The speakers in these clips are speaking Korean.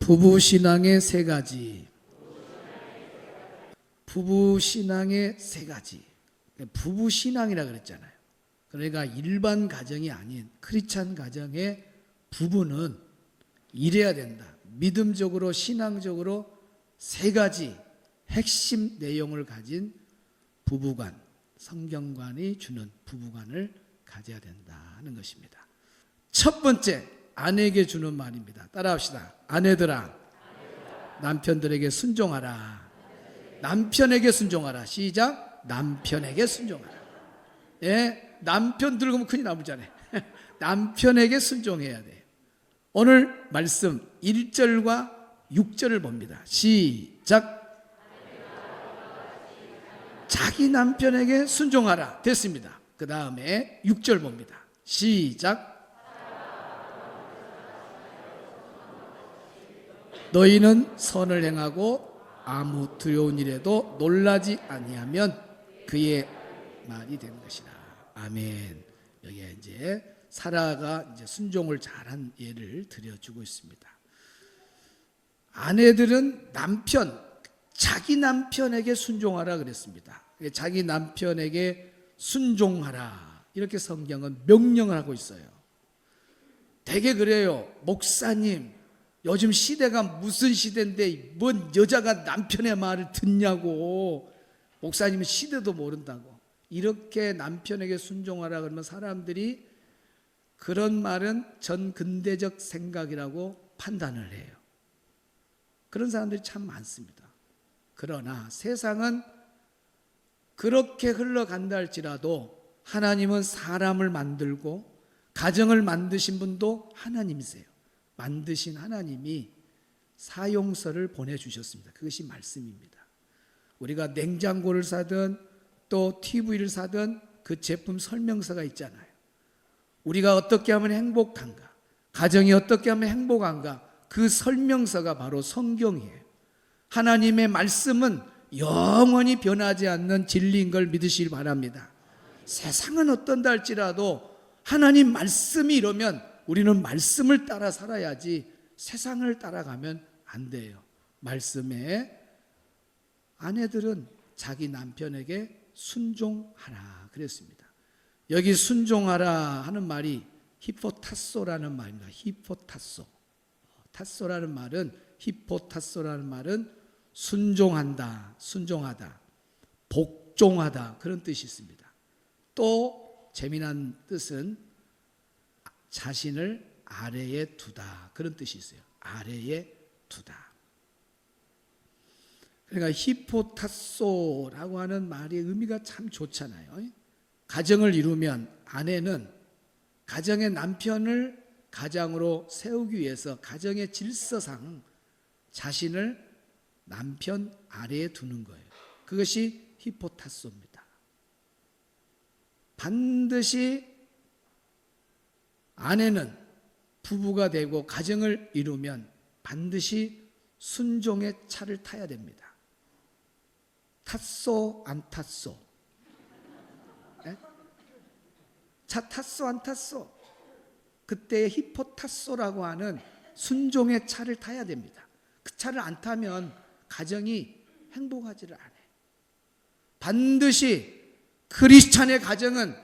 부부신앙의 세 가지. 부부신앙의 세 가지. 부부신앙이라 그랬잖아요. 그러니까 일반 가정이 아닌 크리스찬 가정의 부부는 이래야 된다. 믿음적으로 신앙적으로 세 가지 핵심 내용을 가진 부부관, 성경관이 주는 부부관을 가져야 된다는 것입니다. 첫 번째, 아내에게 주는 말입니다. 따라합시다. 아내들아, 남편들에게 순종하라. 남편에게 순종하라. 시작. 남편에게 순종하라. 예, 남편 들고 오면 큰일 나쁘잖아요. 남편에게 순종해야 돼요. 오늘 말씀 1절과 6절을 봅니다. 시작. 자기 남편에게 순종하라. 됐습니다. 그 다음에 6절 봅니다. 시작. 너희는 선을 행하고 아무 두려운 일에도 놀라지 아니하면 그의 말이 되는 것이라. 아멘. 여기에 이제 사라가 이제 순종을 잘한 예를 들여주고 있습니다. 아내들은 자기 남편에게 순종하라 그랬습니다. 자기 남편에게 순종하라. 이렇게 성경은 명령을 하고 있어요. 되게 그래요. 목사님, 요즘 시대가 무슨 시대인데 뭔 여자가 남편의 말을 듣냐고. 목사님은 시대도 모른다고. 이렇게 남편에게 순종하라 그러면 사람들이 그런 말은 전근대적 생각이라고 판단을 해요. 그런 사람들이 참 많습니다. 그러나 세상은 그렇게 흘러간다 할지라도 하나님은 사람을 만들고 가정을 만드신 분도 하나님이세요. 만드신 하나님이 사용서를 보내주셨습니다. 그것이 말씀입니다. 우리가 냉장고를 사든 또 TV를 사든 그 제품 설명서가 있잖아요. 우리가 어떻게 하면 행복한가, 가정이 어떻게 하면 행복한가, 그 설명서가 바로 성경이에요. 하나님의 말씀은 영원히 변하지 않는 진리인 걸 믿으시길 바랍니다. 세상은 어떤다 할지라도 하나님 말씀이 이러면 우리는 말씀을 따라 살아야지 세상을 따라가면 안 돼요. 말씀에 아내들은 자기 남편에게 순종하라 그랬습니다. 여기 순종하라 하는 말이 히포타소라는 말입니다. 히포타소. 타소라는 말은, 히포타소라는 말은 순종한다, 순종하다, 복종하다 그런 뜻이 있습니다. 또 재미난 뜻은 자신을 아래에 두다 그런 뜻이 있어요. 아래에 두다. 그러니까 히포타소라고 하는 말의 의미가 참 좋잖아요. 가정을 이루면 아내는 가정의 남편을 가장으로 세우기 위해서 가정의 질서상 자신을 남편 아래에 두는 거예요. 그것이 히포타소입니다. 반드시 아내는 부부가 되고 가정을 이루면 반드시 순종의 차를 타야 됩니다. 탔소 안 탔소? 네? 차 탔소 안 탔소? 그때 히포타소라고 하는 순종의 차를 타야 됩니다. 그 차를 안 타면 가정이 행복하지를 않아요. 반드시 크리스찬의 가정은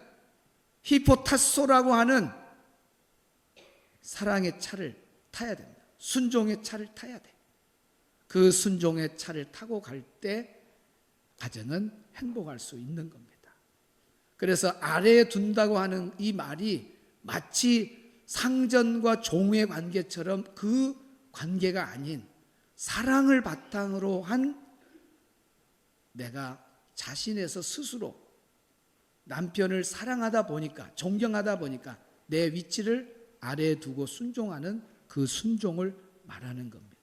히포타소라고 하는 사랑의 차를 타야 됩니다. 순종의 차를 타야 돼. 그 순종의 차를 타고 갈 때 가정은 행복할 수 있는 겁니다. 그래서 아래에 둔다고 하는 이 말이 마치 상전과 종의 관계처럼 그 관계가 아닌 사랑을 바탕으로 한 내가 자신에서 스스로 남편을 사랑하다 보니까, 존경하다 보니까 내 위치를 아래에 두고 순종하는 그 순종을 말하는 겁니다.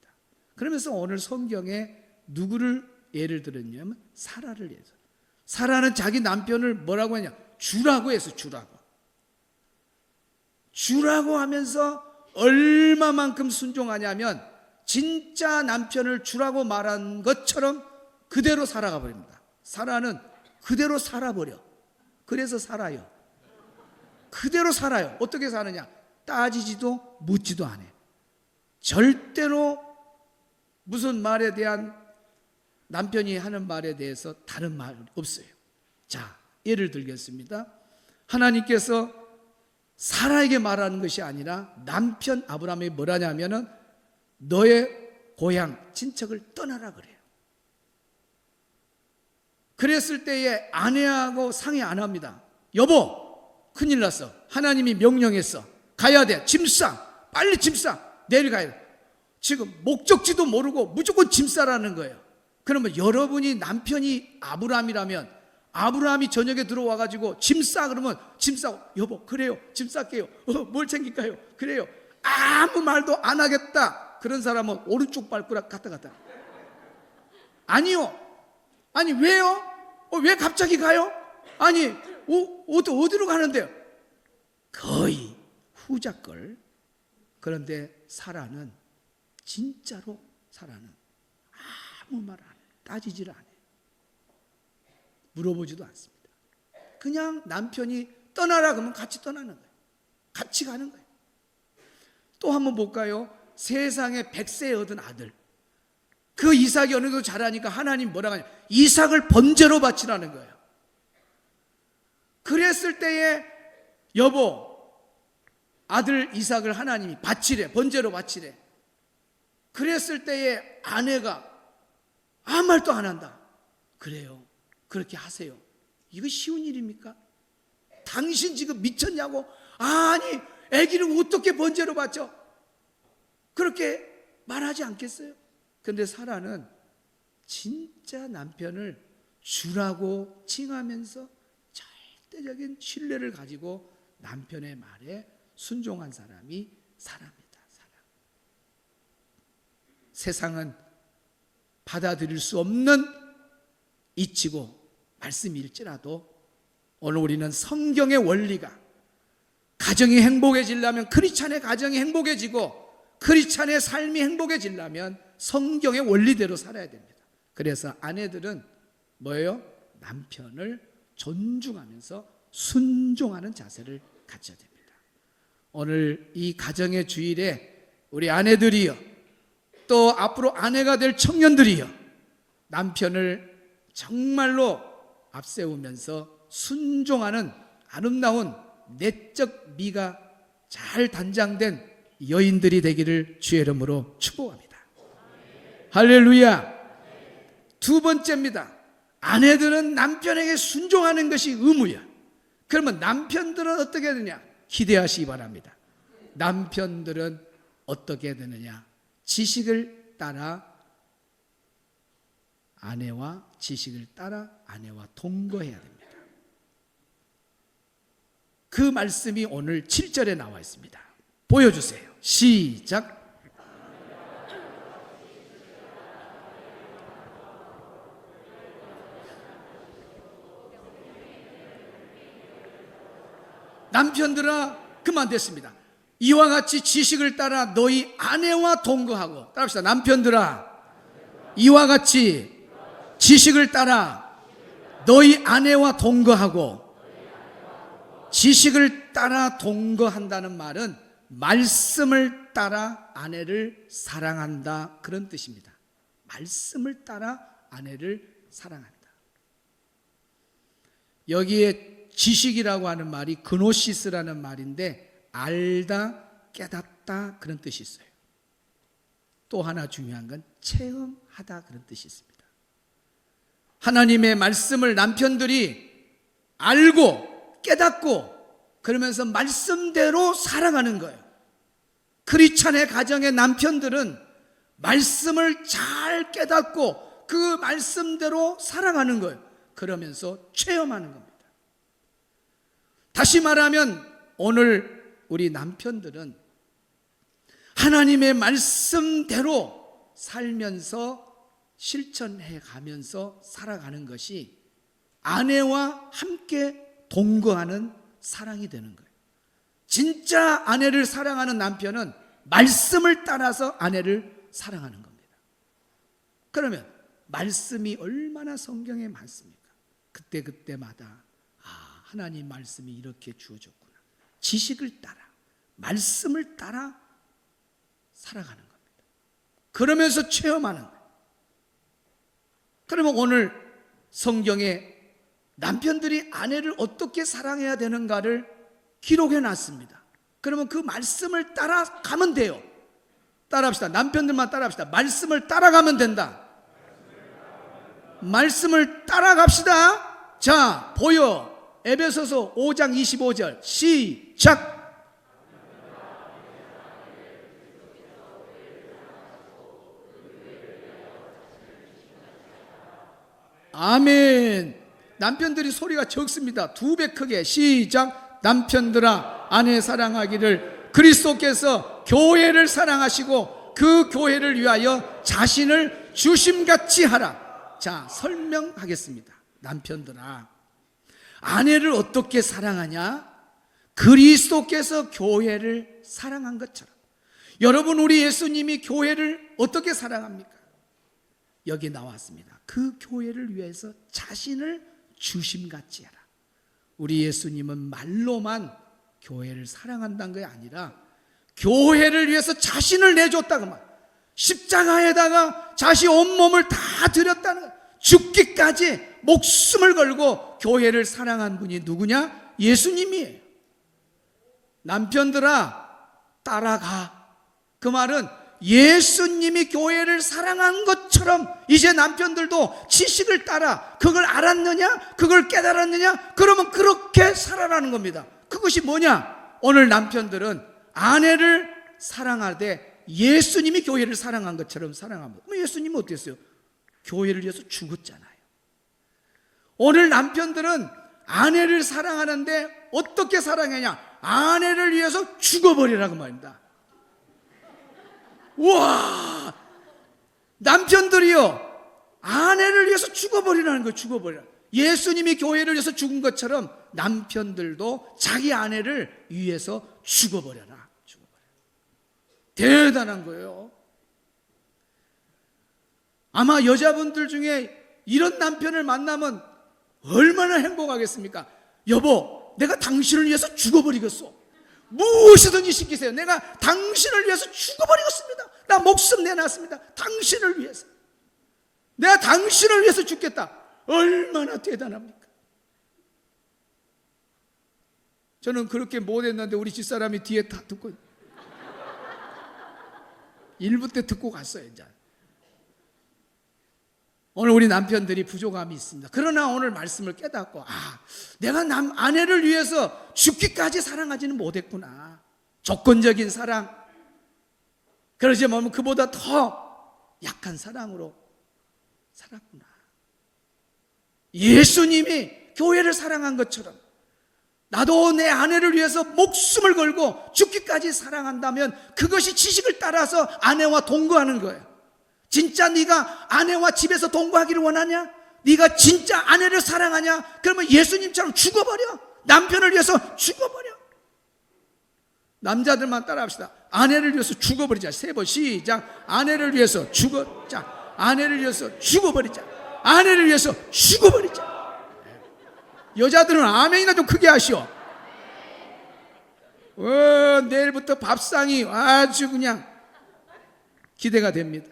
그러면서 오늘 성경에 누구를 예를 들었냐면 사라를 예를 들어요. 사라는 자기 남편을 뭐라고 하냐? 주라고 해서 주라고 하면서 얼마만큼 순종하냐면 진짜 남편을 주라고 말한 것처럼 그대로 살아가 버립니다. 사라는 그대로 살아버려. 그래서 살아요. 그대로 살아요. 어떻게 사느냐? 따지지도 묻지도 않아요. 절대로 무슨 말에 대한 남편이 하는 말에 대해서 다른 말 없어요. 자, 예를 들겠습니다. 하나님께서 사라에게 말하는 것이 아니라 남편 아브라함이 뭐라냐면은 너의 고향 친척을 떠나라 그래요. 그랬을 때에 아내하고 상의 안 합니다. 여보, 큰일 났어. 하나님이 명령했어. 가야 돼. 짐 싸. 빨리 짐 싸. 내일 가야 돼. 지금 목적지도 모르고 무조건 짐 싸라는 거예요. 그러면 여러분이 남편이 아브라함이라면 아브라함이 저녁에 들어와가지고 짐 싸 그러면 짐 싸고 여보 그래요 짐 쌀게요. 뭘 챙길까요? 그래요. 아무 말도 안 하겠다. 그런 사람은 오른쪽 발가락 갔다 아니요. 아니 왜요? 왜 갑자기 가요? 아니 어디로 가는데요? 거의 후작걸. 그런데 사라는 진짜로 사라는 아무 말 안 해요. 따지지를 않아요. 물어보지도 않습니다. 그냥 남편이 떠나라 그러면 같이 떠나는 거예요. 같이 가는 거예요. 또 한번 볼까요? 세상에 100세 얻은 아들, 그 이삭이 어느 정도 자라니까 하나님 뭐라고 하냐, 이삭을 번제로 바치라는 거예요. 그랬을 때에 여보 아들 이삭을 하나님이 바치래, 번제로 바치래. 그랬을 때에 아내가 아무 말도 안 한다. 그래요, 그렇게 하세요. 이거 쉬운 일입니까? 당신 지금 미쳤냐고? 아니 아기를 어떻게 번제로 바쳐? 그렇게 말하지 않겠어요? 그런데 사라는 진짜 남편을 주라고 칭하면서 절대적인 신뢰를 가지고 남편의 말에 순종한 사람이 사라입니다. 사라. 세상은 받아들일 수 없는 이치고 말씀일지라도 오늘 우리는 성경의 원리가 가정이 행복해지려면, 크리스찬의 가정이 행복해지고 크리스찬의 삶이 행복해지려면 성경의 원리대로 살아야 됩니다. 그래서 아내들은 뭐예요? 남편을 존중하면서 순종하는 자세를 갖춰야 됩니다. 오늘 이 가정의 주일에 우리 아내들이요, 또 앞으로 아내가 될 청년들이요, 남편을 정말로 앞세우면서 순종하는 아름다운 내적 미가 잘 단장된 여인들이 되기를 주의 이름으로 축복합니다. 할렐루야. 두 번째입니다. 아내들은 남편에게 순종하는 것이 의무야. 그러면 남편들은 어떻게 되느냐? 기대하시기 바랍니다. 남편들은 어떻게 되느냐? 지식을 따라 아내와 동거해야 됩니다. 그 말씀이 오늘 7절에 나와 있습니다. 보여주세요. 시작. 남편들아 그만 됐습니다. 이와 같이 지식을 따라 너희 아내와 동거하고, 따라합시다. 남편들아 이와 같이 지식을 따라 너희 아내와 동거하고, 지식을 따라 동거한다는 말은 말씀을 따라 아내를 사랑한다, 그런 뜻입니다. 말씀을 따라 아내를 사랑한다. 여기에 지식이라고 하는 말이 그노시스라는 말인데 알다, 깨닫다 그런 뜻이 있어요. 또 하나 중요한 건 체험하다 그런 뜻이 있습니다. 하나님의 말씀을 남편들이 알고 깨닫고 그러면서 말씀대로 살아가는 거예요. 크리스찬의 가정의 남편들은 말씀을 잘 깨닫고 그 말씀대로 살아가는 거예요. 그러면서 체험하는 겁니다. 다시 말하면 오늘 우리 남편들은 하나님의 말씀대로 살면서 실천해 가면서 살아가는 것이 아내와 함께 동거하는 사랑이 되는 거예요. 진짜 아내를 사랑하는 남편은 말씀을 따라서 아내를 사랑하는 겁니다. 그러면 말씀이 얼마나 성경에 많습니까? 그때마다 하나님 말씀이 이렇게 주어졌구나. 지식을 따라 말씀을 따라 살아가는 겁니다. 그러면서 체험하는 거예요. 그러면 오늘 성경에 남편들이 아내를 어떻게 사랑해야 되는가를 기록해 놨습니다. 그러면 그 말씀을 따라가면 돼요. 따라합시다. 남편들만 따라합시다. 말씀을 따라가면 된다. 말씀을 따라갑시다. 자, 보여. 에베소서 5장 25절 시작. 아멘. 남편들이 소리가 적습니다. 2배 크게 시작. 남편들아 아내 사랑하기를 그리스도께서 교회를 사랑하시고 그 교회를 위하여 자신을 주심같이 하라. 자, 설명하겠습니다. 남편들아, 아내를 어떻게 사랑하냐? 그리스도께서 교회를 사랑한 것처럼. 여러분, 우리 예수님이 교회를 어떻게 사랑합니까? 여기 나왔습니다. 그 교회를 위해서 자신을 주심같이 하라. 우리 예수님은 말로만 교회를 사랑한다는 게 아니라 교회를 위해서 자신을 내줬다고 말. 십자가에다가 자신 온몸을 다 드렸다는 거예요. 죽기까지 목숨을 걸고 교회를 사랑한 분이 누구냐? 예수님이에요. 남편들아 따라가. 그 말은 예수님이 교회를 사랑한 것처럼 이제 남편들도 지식을 따라 그걸 알았느냐? 그걸 깨달았느냐? 그러면 그렇게 살아라는 겁니다. 그것이 뭐냐? 오늘 남편들은 아내를 사랑하되 예수님이 교회를 사랑한 것처럼 사랑합니다. 그럼 예수님은 어떻게 했어요? 교회를 위해서 죽었잖아요. 오늘 남편들은 아내를 사랑하는데 어떻게 사랑하냐? 아내를 위해서 죽어버리라고 말입니다. 우와! 남편들이요, 아내를 위해서 죽어버리라는 거예요. 죽어버리라. 예수님이 교회를 위해서 죽은 것처럼 남편들도 자기 아내를 위해서 죽어버려라. 죽어버려라. 대단한 거예요. 아마 여자분들 중에 이런 남편을 만나면 얼마나 행복하겠습니까? 여보, 내가 당신을 위해서 죽어버리겠어. 무엇이든지 시키세요. 내가 당신을 위해서 죽어버리겠습니다. 나 목숨 내놨습니다. 당신을 위해서. 내가 당신을 위해서 죽겠다. 얼마나 대단합니까? 저는 그렇게 못했는데 우리 집사람이 뒤에 다 듣고 1부 때 듣고 갔어요. 이제 오늘 우리 남편들이 부족함이 있습니다. 그러나 오늘 말씀을 깨닫고 내가 아내를 위해서 죽기까지 사랑하지는 못했구나. 조건적인 사랑, 그러지 않으면 그보다 더 약한 사랑으로 살았구나. 예수님이 교회를 사랑한 것처럼 나도 내 아내를 위해서 목숨을 걸고 죽기까지 사랑한다면 그것이 지식을 따라서 아내와 동거하는 거예요. 진짜 네가 아내와 집에서 동거하기를 원하냐? 네가 진짜 아내를 사랑하냐? 그러면 예수님처럼 죽어버려. 남편을 위해서 죽어버려. 남자들만 따라합시다. 아내를 위해서 죽어버리자. 3번 시작. 아내를 위해서 죽어자. 아내를 위해서 죽어버리자. 아내를 위해서 죽어버리자. 여자들은 아멘이나 좀 크게 하시오. 내일부터 밥상이 아주 그냥 기대가 됩니다.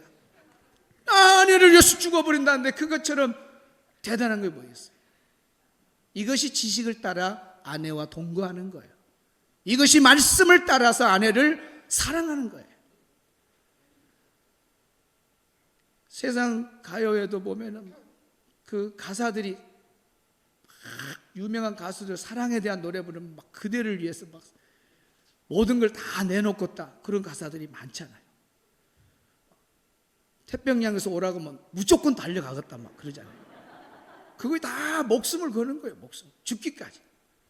아내를 위해서 죽어버린다는데 그것처럼 대단한 걸 보였어요. 이것이 지식을 따라 아내와 동거하는 거예요. 이것이 말씀을 따라서 아내를 사랑하는 거예요. 세상 가요에도 보면은 그 가사들이 유명한 가수들 사랑에 대한 노래 부르면 막 그대를 위해서 막 모든 걸 다 내놓고 딱 그런 가사들이 많잖아요. 태평양에서 오라고 하면 무조건 달려가겠다 막 그러잖아요. 그걸 다 목숨을 거는 거예요. 목숨 죽기까지.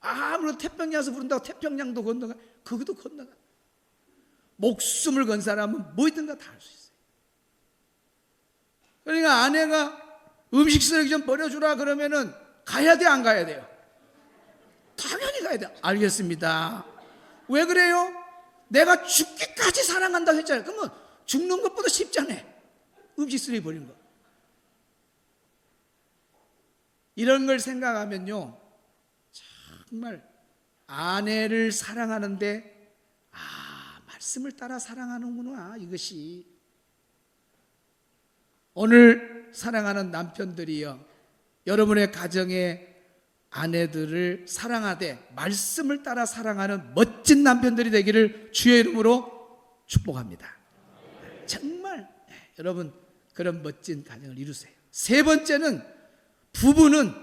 아무래도 태평양에서 부른다고 태평양도 건너가, 그것도 건너가. 목숨을 건 사람은 뭐든가 다 할 수 있어요. 그러니까 아내가 음식 쓰레기 좀 버려주라 그러면은 가야 돼, 안 가야 돼요? 당연히 가야 돼. 알겠습니다. 왜 그래요? 내가 죽기까지 사랑한다고 했잖아요. 그러면 죽는 것보다 쉽잖아요. 음식 쓰레기 버리는 거. 이런 걸 생각하면요, 정말 아내를 사랑하는데 말씀을 따라 사랑하는구나. 이것이 오늘 사랑하는 남편들이여, 여러분의 가정의 아내들을 사랑하되 말씀을 따라 사랑하는 멋진 남편들이 되기를 주의 이름으로 축복합니다. 정말 여러분 그런 멋진 가정을 이루세요. 세 번째는, 부부는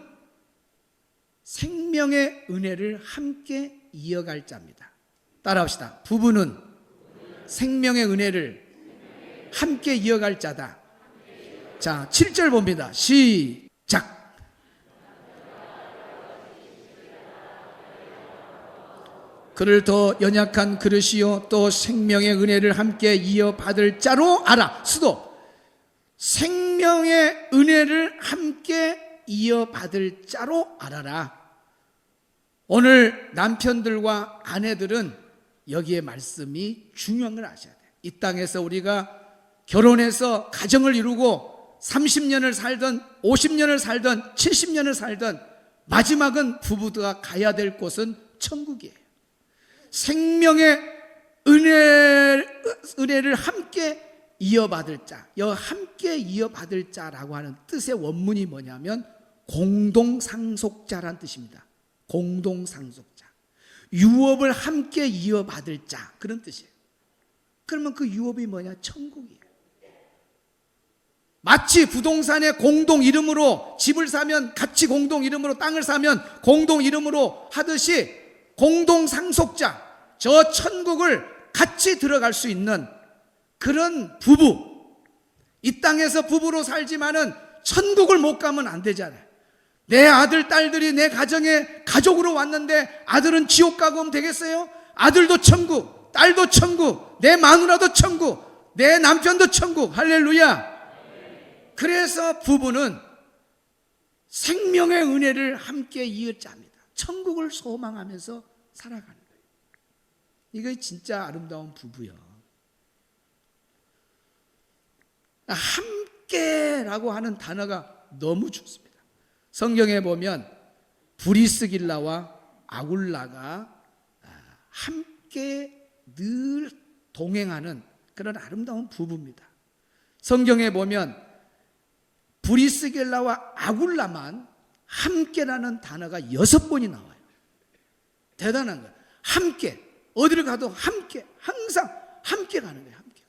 생명의 은혜를 함께 이어갈 자입니다. 따라합시다. 부부는 생명의 은혜를 함께 이어갈 자다. 자, 7절 봅니다. 시작. 그를 더 연약한 그릇이요 또 생명의 은혜를 함께 이어받을 자로 알아. 수도. 생명의 은혜를 함께 이어받을 자로 알아라. 오늘 남편들과 아내들은 여기에 말씀이 중요한 걸 아셔야 돼요. 이 땅에서 우리가 결혼해서 가정을 이루고 30년을 살든 50년을 살든 70년을 살든 마지막은 부부가 가야 될 곳은 천국이에요. 생명의 은혜를 함께 이어받을 자, 함께 이어받을 자라고 하는 뜻의 원문이 뭐냐면 공동상속자란 뜻입니다. 공동상속자, 유업을 함께 이어받을 자, 그런 뜻이에요. 그러면 그 유업이 뭐냐? 천국이에요. 마치 부동산에 공동 이름으로 집을 사면 같이 공동 이름으로 땅을 사면 공동 이름으로 하듯이 공동상속자, 저 천국을 같이 들어갈 수 있는 그런 부부, 이 땅에서 부부로 살지만은 천국을 못 가면 안 되잖아요. 내 아들, 딸들이 내 가정에 가족으로 왔는데 아들은 지옥 가고 하면 되겠어요? 아들도 천국, 딸도 천국, 내 마누라도 천국, 내 남편도 천국. 할렐루야. 그래서 부부는 생명의 은혜를 함께 이어짭니다. 천국을 소망하면서 살아가는 거예요. 이거 진짜 아름다운 부부요. 함께라고 하는 단어가 너무 좋습니다. 성경에 보면 브리스길라와 아굴라가 함께 늘 동행하는 그런 아름다운 부부입니다. 성경에 보면 브리스길라와 아굴라만 함께라는 단어가 6번이 나와요. 대단한 거예요. 함께, 어디를 가도 함께, 항상 함께 가는 거예요. 함께.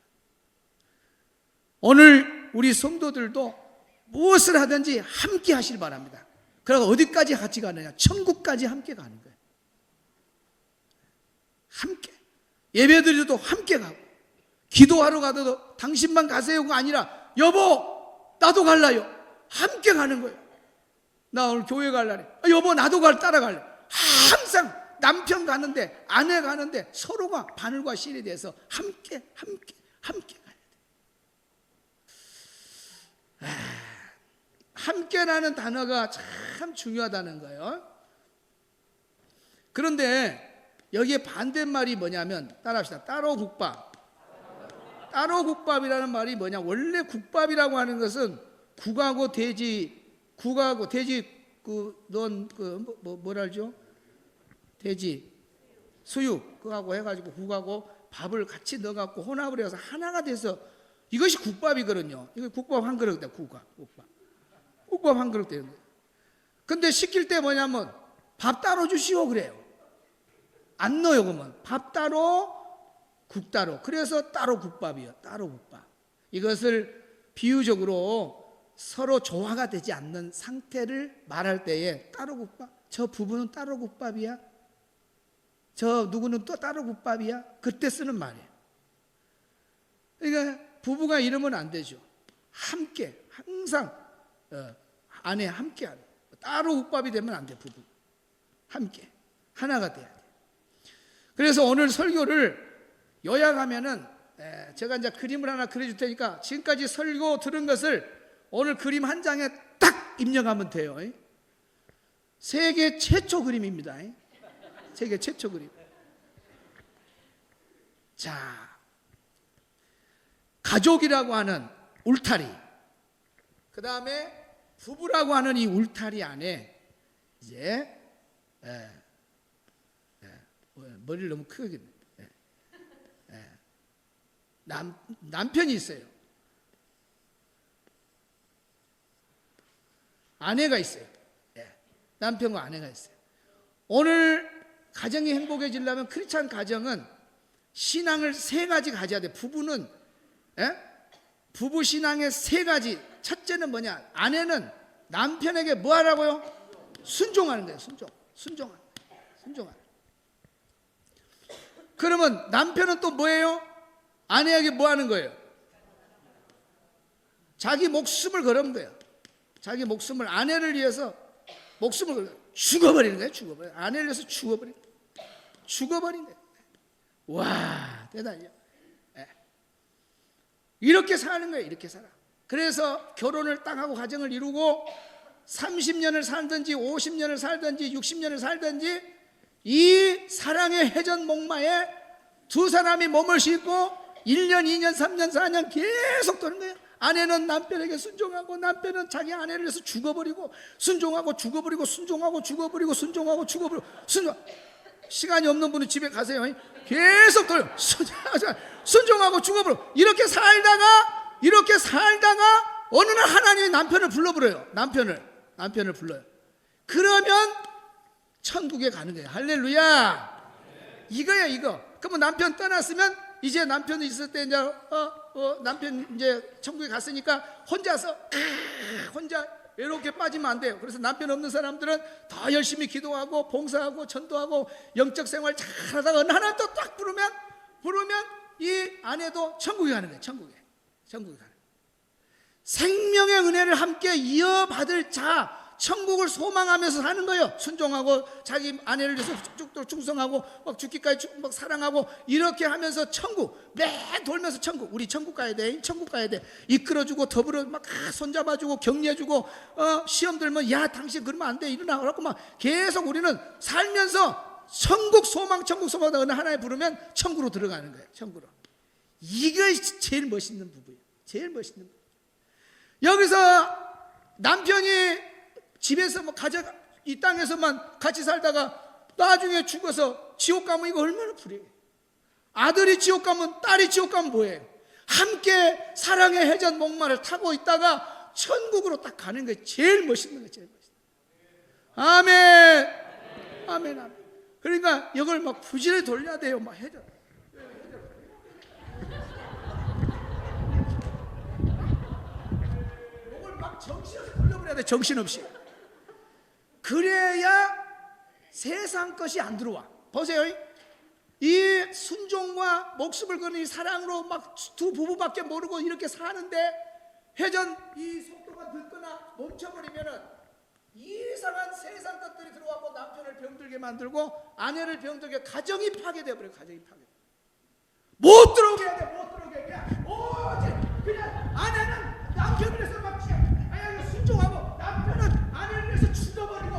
오늘 우리 성도들도 무엇을 하든지 함께 하시길 바랍니다. 그러고 어디까지 같이 가느냐? 천국까지 함께 가는 거예요. 함께. 예배드려도 함께 가고, 기도하러 가도 당신만 가세요가 아니라 여보 나도 갈라요. 함께 가는 거예요. 나 오늘 교회 갈라래. 여보 나도 따라갈래. 항상 남편 가는데 아내 가는데 서로가 바늘과 실에 대해서 함께 가야 돼. 함께라는 단어가 참 중요하다는 거예요. 그런데 여기에 반대말이 뭐냐면, 따라합시다. 따로국밥. 따로국밥이라는 말이 뭐냐? 원래 국밥이라고 하는 것은 국하고 돼지, 뭐랄죠? 돼지, 수육, 그거하고 해가지고 국하고 밥을 같이 넣어갖고 혼합을 해서 하나가 돼서 이것이 국밥이거든요. 이거 국밥 한 그릇 돼, 국밥 한 그릇 되는 거예요. 근데 시킬 때 뭐냐면 밥 따로 주시오 그래요. 안 넣어요. 그러면 밥 따로, 국 따로. 그래서 따로 국밥이에요. 따로 국밥. 이것을 비유적으로 서로 조화가 되지 않는 상태를 말할 때에 따로 국밥. 저 부부는 따로 국밥이야. 저 누구는 또 따로 국밥이야. 그때 쓰는 말이에요. 그러니까 부부가 이러면 안 되죠. 함께, 항상 아내 함께 하는. 따로 국밥이 되면 안 돼. 부부 함께 하나가 돼야 돼. 그래서 오늘 설교를 요약하면은, 제가 이제 그림을 하나 그려줄 테니까 지금까지 설교 들은 것을 오늘 그림 한 장에 딱 입력하면 돼요. 세계 최초 그림입니다. 세계 최초 그림. 자, 가족이라고 하는 울타리, 그 다음에 부부라고 하는 이 울타리 안에 이제 머리를 너무 크게 남편이 있어요. 아내가 있어요. 예. 남편과 아내가 있어요. 오늘 가정이 행복해지려면 크리스찬 가정은 신앙을 3가지 가져야 돼. 부부는 부부 신앙의 3가지. 첫째는 뭐냐? 아내는 남편에게 뭐 하라고요? 순종하는 거예요. 순종하는. 그러면 남편은 또 뭐예요? 아내에게 뭐 하는 거예요? 자기 목숨을 걸은 거예요. 자기 목숨을, 아내를 위해서 목숨을 죽어버리는 거예요. 아내를 위해서 죽어버린 거예요. 와, 대단해요. 이렇게 사는 거예요. 이렇게 살아. 그래서 결혼을 딱 하고 가정을 이루고 30년을 살든지 50년을 살든지 60년을 살든지 이 사랑의 회전 목마에 두 사람이 몸을 싣고 1년, 2년, 3년, 4년 계속 도는 거예요. 아내는 남편에게 순종하고 남편은 자기 아내를 위해서 죽어버리고 순종하고 죽어버리고 순종하고 죽어버리고 순종하고 죽어버리고 시간이 없는 분은 집에 가세요. 계속 돌려 순종하고 죽어버리고 이렇게 살다가 어느 날 하나님이 남편을 불러버려요. 남편을 불러요. 그러면 천국에 가는 거예요. 할렐루야. 이거야 이거. 그러면 남편 떠났으면 이제 남편이 있을 때 이제 남편 이제 천국에 갔으니까 혼자 외롭게 빠지면 안 돼요. 그래서 남편 없는 사람들은 더 열심히 기도하고 봉사하고 전도하고 영적 생활 잘하다가 어느 하나 또 딱 부르면 이 아내도 천국에 가는 거예요. 천국에 가는 거예요. 생명의 은혜를 함께 이어받을 자, 천국을 소망하면서 사는 거예요. 순종하고 자기 아내를 위해서 쭉쭉 충성하고 막 죽기까지 막 사랑하고 이렇게 하면서 천국 매 돌면서 천국, 우리 천국 가야 돼. 이끌어주고 더불어 막 손잡아주고 격려해주고 시험 들면 야 당신 그러면 안 돼 일어나 그러고 막 계속 우리는 살면서 천국 소망 어느 하나에 부르면 천국으로 들어가는 거예요. 천국으로. 이게 제일 멋있는 부부예요. 제일 멋있는 부부. 여기서 남편이 집에서 이 땅에서만 같이 살다가 나중에 죽어서 지옥 가면 이거 얼마나 불행해. 아들이 지옥 가면 딸이 지옥 가면 뭐예요? 함께 사랑의 회전 목마를 타고 있다가 천국으로 딱 가는 게 제일 멋있는 거예요. 제일 멋있는. 아멘. 그러니까 이걸 막 부지런히 돌려야 돼요. 막 회전. 이걸 막 정신없이 돌려버려야 돼. 정신없이. 그래야 세상 것이 안 들어와. 보세요. 이 순종과 목숨을 거는 이 사랑으로 막 두 부부밖에 모르고 이렇게 사는데 회전 이 속도가 늦거나 멈춰버리면은 이상한 세상 것들이 들어와고 남편을 병들게 만들고 아내를 병들게 가정이 파괴되어버려요. 못 들어오게 해야 돼. 못 들어오게. 그냥 아내는 남편을 위해서 막 순종하고 남편은 아내를 위해서 죽어버리고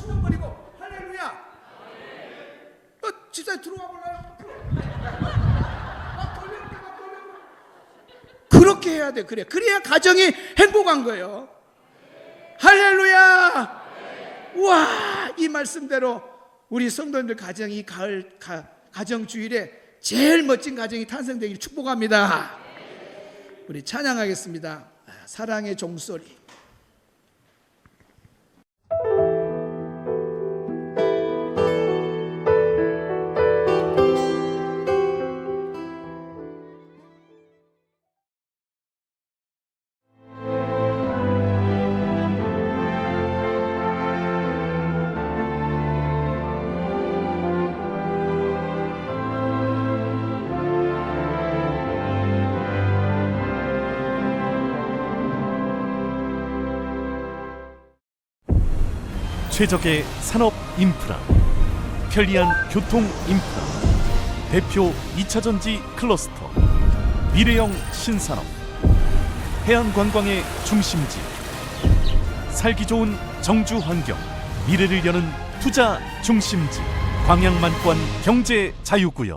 죽어버리고 할렐루야. 집사에 들어와 볼래요? 막 돌려. 그렇게 해야 돼. 그래야 가정이 행복한 거예요. 할렐루야. 와, 이 말씀대로 우리 성도님들 가정이 가을 가정 주일에 제일 멋진 가정이 탄생되기를 축복합니다. 우리 찬양하겠습니다. 사랑의 종소리. 최적의 산업 인프라, 편리한 교통 인프라, 대표 2차전지 클러스터, 미래형 신산업, 해안관광의 중심지, 살기 좋은 정주 환경, 미래를 여는 투자 중심지, 광양만권 경제 자유구역.